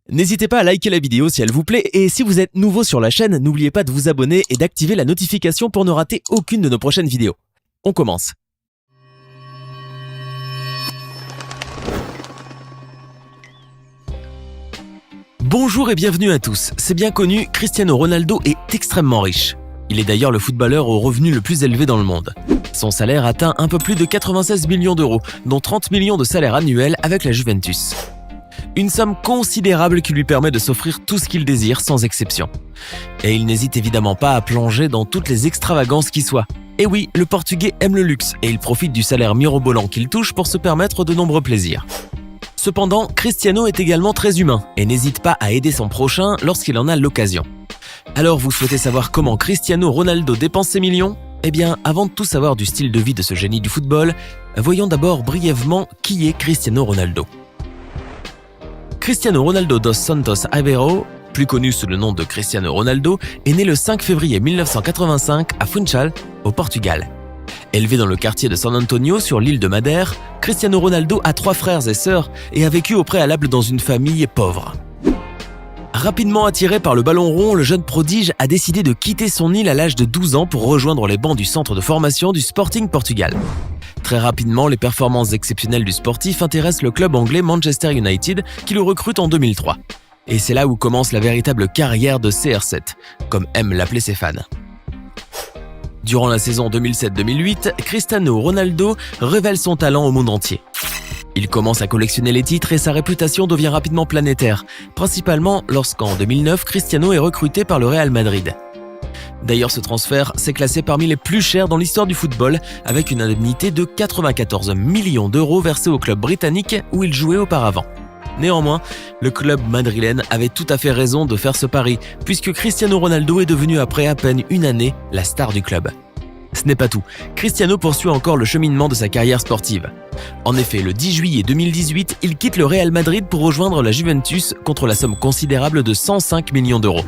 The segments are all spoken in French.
N'hésitez pas à liker la vidéo si elle vous plaît et si vous êtes nouveau sur la chaîne, n'oubliez pas de vous abonner et d'activer la notification pour ne rater aucune de nos prochaines vidéos. On commence. Bonjour et bienvenue à tous. C'est bien connu, Cristiano Ronaldo est extrêmement riche. Il est d'ailleurs le footballeur au revenu le plus élevé dans le monde. Son salaire atteint un peu plus de 96 millions d'euros, dont 30 millions de salaire annuel avec la Juventus. Une somme considérable qui lui permet de s'offrir tout ce qu'il désire sans exception. Et il n'hésite évidemment pas à plonger dans toutes les extravagances qui soient. Et oui, le Portugais aime le luxe et il profite du salaire mirobolant qu'il touche pour se permettre de nombreux plaisirs. Cependant, Cristiano est également très humain et n'hésite pas à aider son prochain lorsqu'il en a l'occasion. Alors vous souhaitez savoir comment Cristiano Ronaldo dépense ses millions ? Eh bien, avant de tout savoir du style de vie de ce génie du football, voyons d'abord brièvement qui est Cristiano Ronaldo. Cristiano Ronaldo dos Santos Aveiro, plus connu sous le nom de Cristiano Ronaldo, est né le 5 février 1985 à Funchal, au Portugal. Élevé dans le quartier de San Antonio sur l'île de Madère, Cristiano Ronaldo a 3 frères et sœurs et a vécu au préalable dans une famille pauvre. Rapidement attiré par le ballon rond, le jeune prodige a décidé de quitter son île à l'âge de 12 ans pour rejoindre les bancs du centre de formation du Sporting Portugal. Très rapidement, les performances exceptionnelles du sportif intéressent le club anglais Manchester United qui le recrute en 2003. Et c'est là où commence la véritable carrière de CR7, comme aiment l'appeler ses fans. Durant la saison 2007-2008, Cristiano Ronaldo révèle son talent au monde entier. Il commence à collectionner les titres et sa réputation devient rapidement planétaire, principalement lorsqu'en 2009, Cristiano est recruté par le Real Madrid. D'ailleurs, ce transfert s'est classé parmi les plus chers dans l'histoire du football, avec une indemnité de 94 millions d'euros versée au club britannique où il jouait auparavant. Néanmoins, le club madrilène avait tout à fait raison de faire ce pari, puisque Cristiano Ronaldo est devenu après à peine une année la star du club. Ce n'est pas tout, Cristiano poursuit encore le cheminement de sa carrière sportive. En effet, le 10 juillet 2018, il quitte le Real Madrid pour rejoindre la Juventus contre la somme considérable de 105 millions d'euros.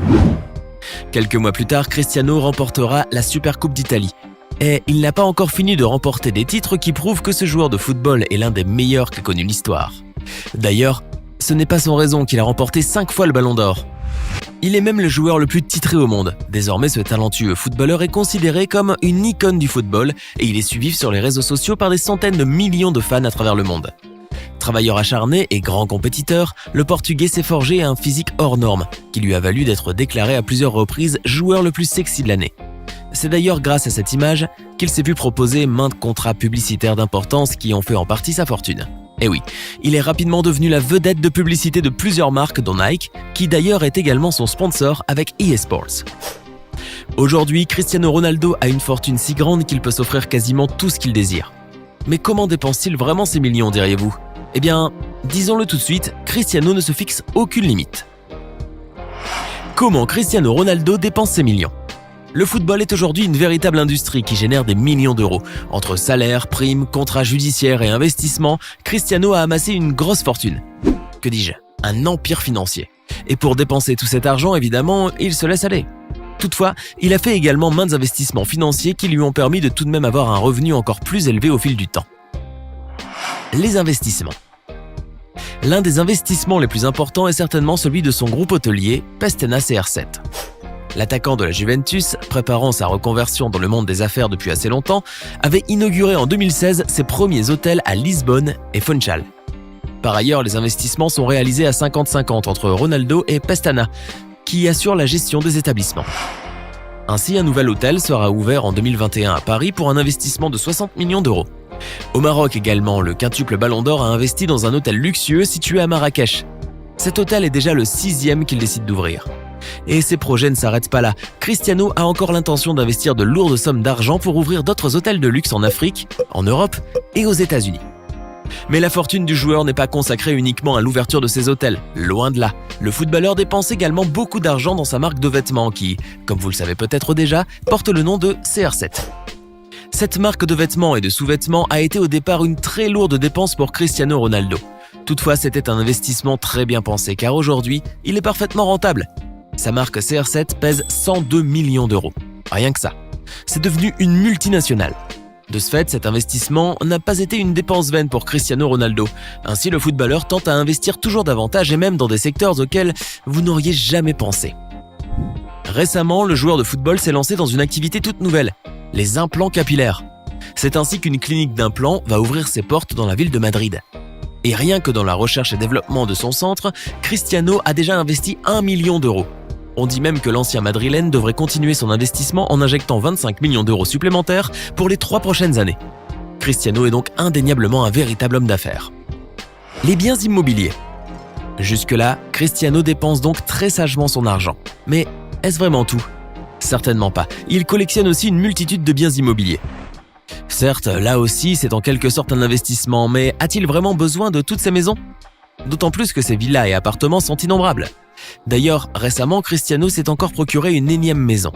Quelques mois plus tard, Cristiano remportera la Supercoupe d'Italie. Et il n'a pas encore fini de remporter des titres qui prouvent que ce joueur de football est l'un des meilleurs qu'a connu l'histoire. D'ailleurs, ce n'est pas sans raison qu'il a remporté 5 fois le Ballon d'Or. Il est même le joueur le plus titré au monde. Désormais, ce talentueux footballeur est considéré comme une icône du football et il est suivi sur les réseaux sociaux par des centaines de millions de fans à travers le monde. Travailleur acharné et grand compétiteur, le Portugais s'est forgé un physique hors norme, qui lui a valu d'être déclaré à plusieurs reprises joueur le plus sexy de l'année. C'est d'ailleurs grâce à cette image qu'il s'est pu proposer maintes contrats publicitaires d'importance qui ont fait en partie sa fortune. Et oui, il est rapidement devenu la vedette de publicité de plusieurs marques dont Nike, qui d'ailleurs est également son sponsor avec EA Sports. Aujourd'hui, Cristiano Ronaldo a une fortune si grande qu'il peut s'offrir quasiment tout ce qu'il désire. Mais comment dépense-t-il vraiment ses millions, diriez-vous ? Eh bien, disons-le tout de suite, Cristiano ne se fixe aucune limite. Comment Cristiano Ronaldo dépense ses millions ? Le football est aujourd'hui une véritable industrie qui génère des millions d'euros. Entre salaires, primes, contrats judiciaires et investissements, Cristiano a amassé une grosse fortune. Que dis-je ? Un empire financier. Et pour dépenser tout cet argent, évidemment, il se laisse aller. Toutefois, il a fait également maints investissements financiers qui lui ont permis de tout de même avoir un revenu encore plus élevé au fil du temps. Les investissements. L'un des investissements les plus importants est certainement celui de son groupe hôtelier, Pestana CR7. L'attaquant de la Juventus, préparant sa reconversion dans le monde des affaires depuis assez longtemps, avait inauguré en 2016 ses premiers hôtels à Lisbonne et Funchal. Par ailleurs, les investissements sont réalisés à 50-50 entre Ronaldo et Pestana, qui assurent la gestion des établissements. Ainsi, un nouvel hôtel sera ouvert en 2021 à Paris pour un investissement de 60 millions d'euros. Au Maroc également, le quintuple Ballon d'Or a investi dans un hôtel luxueux situé à Marrakech. Cet hôtel est déjà le 6e qu'il décide d'ouvrir. Et ses projets ne s'arrêtent pas là. Cristiano a encore l'intention d'investir de lourdes sommes d'argent pour ouvrir d'autres hôtels de luxe en Afrique, en Europe et aux États-Unis. Mais la fortune du joueur n'est pas consacrée uniquement à l'ouverture de ses hôtels, loin de là. Le footballeur dépense également beaucoup d'argent dans sa marque de vêtements qui, comme vous le savez peut-être déjà, porte le nom de CR7. Cette marque de vêtements et de sous-vêtements a été au départ une très lourde dépense pour Cristiano Ronaldo. Toutefois, c'était un investissement très bien pensé car aujourd'hui, il est parfaitement rentable. Sa marque CR7 pèse 102 millions d'euros. Rien que ça. C'est devenu une multinationale. De ce fait, cet investissement n'a pas été une dépense vaine pour Cristiano Ronaldo. Ainsi, le footballeur tente à investir toujours davantage et même dans des secteurs auxquels vous n'auriez jamais pensé. Récemment, le joueur de football s'est lancé dans une activité toute nouvelle, les implants capillaires. C'est ainsi qu'une clinique d'implants va ouvrir ses portes dans la ville de Madrid. Et rien que dans la recherche et développement de son centre, Cristiano a déjà investi 1 million d'euros. On dit même que l'ancien madrilène devrait continuer son investissement en injectant 25 millions d'euros supplémentaires pour les 3 prochaines années. Cristiano est donc indéniablement un véritable homme d'affaires. Les biens immobiliers. Jusque-là, Cristiano dépense donc très sagement son argent. Mais est-ce vraiment tout ? Certainement pas. Il collectionne aussi une multitude de biens immobiliers. Certes, là aussi, c'est en quelque sorte un investissement, mais a-t-il vraiment besoin de toutes ces maisons ? D'autant plus que ses villas et appartements sont innombrables. D'ailleurs, récemment, Cristiano s'est encore procuré une énième maison.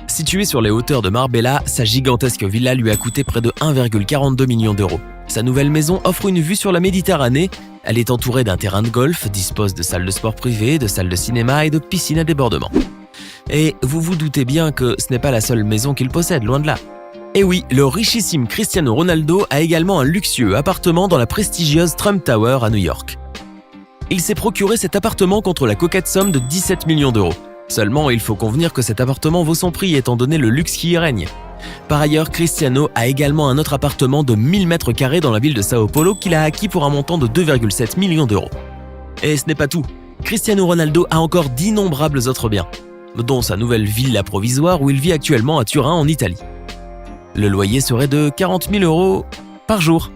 Située sur les hauteurs de Marbella, sa gigantesque villa lui a coûté près de 1,42 million d'euros. Sa nouvelle maison offre une vue sur la Méditerranée. Elle est entourée d'un terrain de golf, dispose de salles de sport privées, de salles de cinéma et de piscines à débordement. Et vous vous doutez bien que ce n'est pas la seule maison qu'il possède, loin de là. Et oui, le richissime Cristiano Ronaldo a également un luxueux appartement dans la prestigieuse Trump Tower à New York. Il s'est procuré cet appartement contre la coquette somme de 17 millions d'euros. Seulement, il faut convenir que cet appartement vaut son prix étant donné le luxe qui y règne. Par ailleurs, Cristiano a également un autre appartement de 1000 mètres carrés dans la ville de Sao Paulo qu'il a acquis pour un montant de 2,7 millions d'euros. Et ce n'est pas tout. Cristiano Ronaldo a encore d'innombrables autres biens, dont sa nouvelle villa provisoire où il vit actuellement à Turin en Italie. Le loyer serait de 40 000 euros par jour,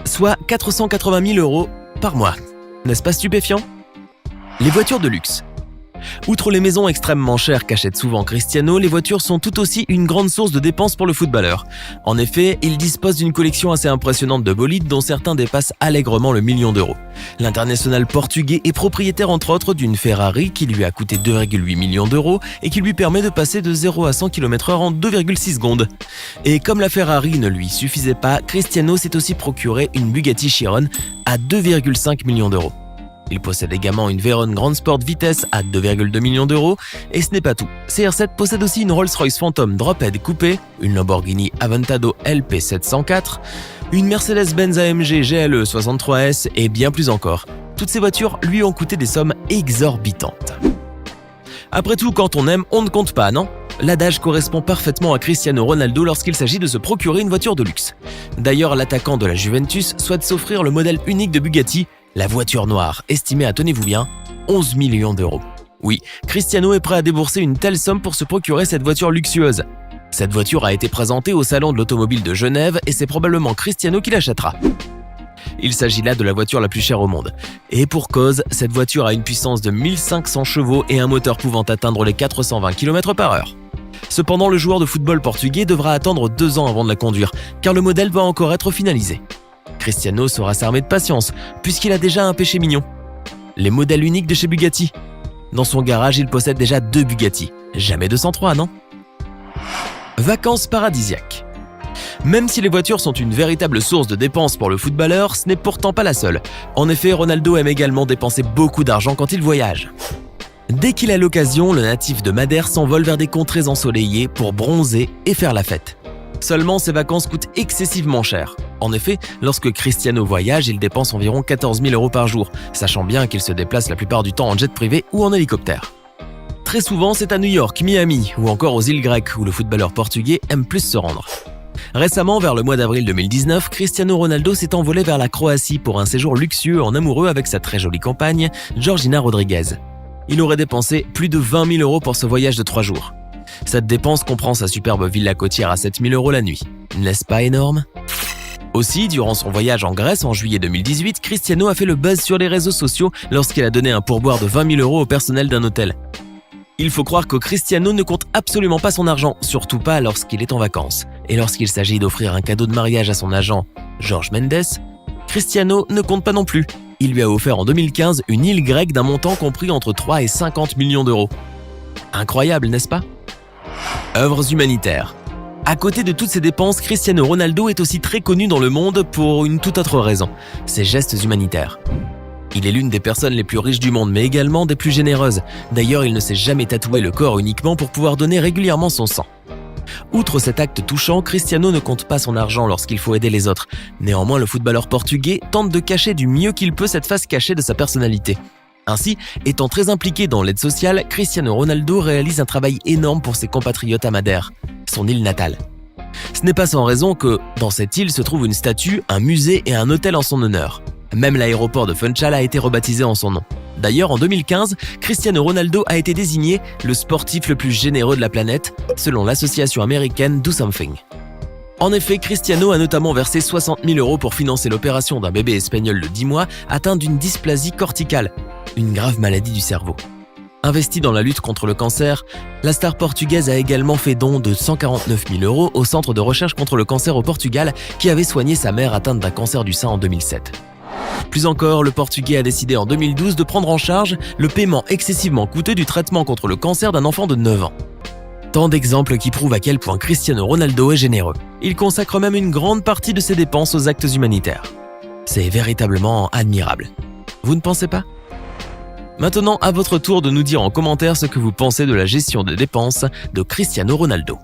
soit 480 000 euros par mois. N'est-ce pas stupéfiant ? Les voitures de luxe. Outre les maisons extrêmement chères qu'achète souvent Cristiano, les voitures sont tout aussi une grande source de dépenses pour le footballeur. En effet, il dispose d'une collection assez impressionnante de bolides dont certains dépassent allègrement le million d'euros. L'international portugais est propriétaire entre autres d'une Ferrari qui lui a coûté 2,8 millions d'euros et qui lui permet de passer de 0 à 100 km/h en 2,6 secondes. Et comme la Ferrari ne lui suffisait pas, Cristiano s'est aussi procuré une Bugatti Chiron à 2,5 millions d'euros. Il possède également une Veyron Grand Sport Vitesse à 2,2 millions d'euros. Et ce n'est pas tout. CR7 possède aussi une Rolls-Royce Phantom Drophead coupé, une Lamborghini Aventador LP704, une Mercedes-Benz AMG GLE 63S et bien plus encore. Toutes ces voitures lui ont coûté des sommes exorbitantes. Après tout, quand on aime, on ne compte pas, non ? L'adage correspond parfaitement à Cristiano Ronaldo lorsqu'il s'agit de se procurer une voiture de luxe. D'ailleurs, l'attaquant de la Juventus souhaite s'offrir le modèle unique de Bugatti, la voiture noire, estimée à, tenez-vous bien, 11 millions d'euros. Oui, Cristiano est prêt à débourser une telle somme pour se procurer cette voiture luxueuse. Cette voiture a été présentée au Salon de l'Automobile de Genève et c'est probablement Cristiano qui l'achètera. Il s'agit là de la voiture la plus chère au monde. Et pour cause, cette voiture a une puissance de 1500 chevaux et un moteur pouvant atteindre les 420 km/h. Cependant, le joueur de football portugais devra attendre 2 ans avant de la conduire, car le modèle doit encore être finalisé. Cristiano saura s'armer de patience, puisqu'il a déjà un péché mignon. Les modèles uniques de chez Bugatti. Dans son garage, il possède déjà 2 Bugatti. Jamais 203, non ? Vacances paradisiaques. Même si les voitures sont une véritable source de dépenses pour le footballeur, ce n'est pourtant pas la seule. En effet, Ronaldo aime également dépenser beaucoup d'argent quand il voyage. Dès qu'il a l'occasion, le natif de Madère s'envole vers des contrées ensoleillées pour bronzer et faire la fête. Seulement, ces vacances coûtent excessivement cher. En effet, lorsque Cristiano voyage, il dépense environ 14 000 euros par jour, sachant bien qu'il se déplace la plupart du temps en jet privé ou en hélicoptère. Très souvent, c'est à New York, Miami ou encore aux îles grecques où le footballeur portugais aime plus se rendre. Récemment, vers le mois d'avril 2019, Cristiano Ronaldo s'est envolé vers la Croatie pour un séjour luxueux en amoureux avec sa très jolie compagne, Georgina Rodriguez. Il aurait dépensé plus de 20 000 euros pour ce voyage de 3 jours. Cette dépense comprend sa superbe villa côtière à 7 000 euros la nuit. N'est-ce pas énorme ? Aussi, durant son voyage en Grèce en juillet 2018, Cristiano a fait le buzz sur les réseaux sociaux lorsqu'il a donné un pourboire de 20 000 euros au personnel d'un hôtel. Il faut croire que Cristiano ne compte absolument pas son argent, surtout pas lorsqu'il est en vacances. Et lorsqu'il s'agit d'offrir un cadeau de mariage à son agent, Jorge Mendes, Cristiano ne compte pas non plus. Il lui a offert en 2015 une île grecque d'un montant compris entre 3 et 50 millions d'euros. Incroyable, n'est-ce pas ? Œuvres humanitaires. À côté de toutes ces dépenses, Cristiano Ronaldo est aussi très connu dans le monde pour une toute autre raison, ses gestes humanitaires. Il est l'une des personnes les plus riches du monde, mais également des plus généreuses. D'ailleurs, il ne s'est jamais tatoué le corps uniquement pour pouvoir donner régulièrement son sang. Outre cet acte touchant, Cristiano ne compte pas son argent lorsqu'il faut aider les autres. Néanmoins, le footballeur portugais tente de cacher du mieux qu'il peut cette face cachée de sa personnalité. Ainsi, étant très impliqué dans l'aide sociale, Cristiano Ronaldo réalise un travail énorme pour ses compatriotes à Madère, son île natale. Ce n'est pas sans raison que, dans cette île se trouve une statue, un musée et un hôtel en son honneur. Même l'aéroport de Funchal a été rebaptisé en son nom. D'ailleurs, en 2015, Cristiano Ronaldo a été désigné le sportif le plus généreux de la planète, selon l'association américaine Do Something. En effet, Cristiano a notamment versé 60 000 € pour financer l'opération d'un bébé espagnol de 10 mois atteint d'une dysplasie corticale, une grave maladie du cerveau. Investi dans la lutte contre le cancer, la star portugaise a également fait don de 149 000 € au Centre de recherche contre le cancer au Portugal qui avait soigné sa mère atteinte d'un cancer du sein en 2007. Plus encore, le Portugais a décidé en 2012 de prendre en charge le paiement excessivement coûteux du traitement contre le cancer d'un enfant de 9 ans. Tant d'exemples qui prouvent à quel point Cristiano Ronaldo est généreux. Il consacre même une grande partie de ses dépenses aux actes humanitaires. C'est véritablement admirable. Vous ne pensez pas ? Maintenant, à votre tour de nous dire en commentaire ce que vous pensez de la gestion des dépenses de Cristiano Ronaldo.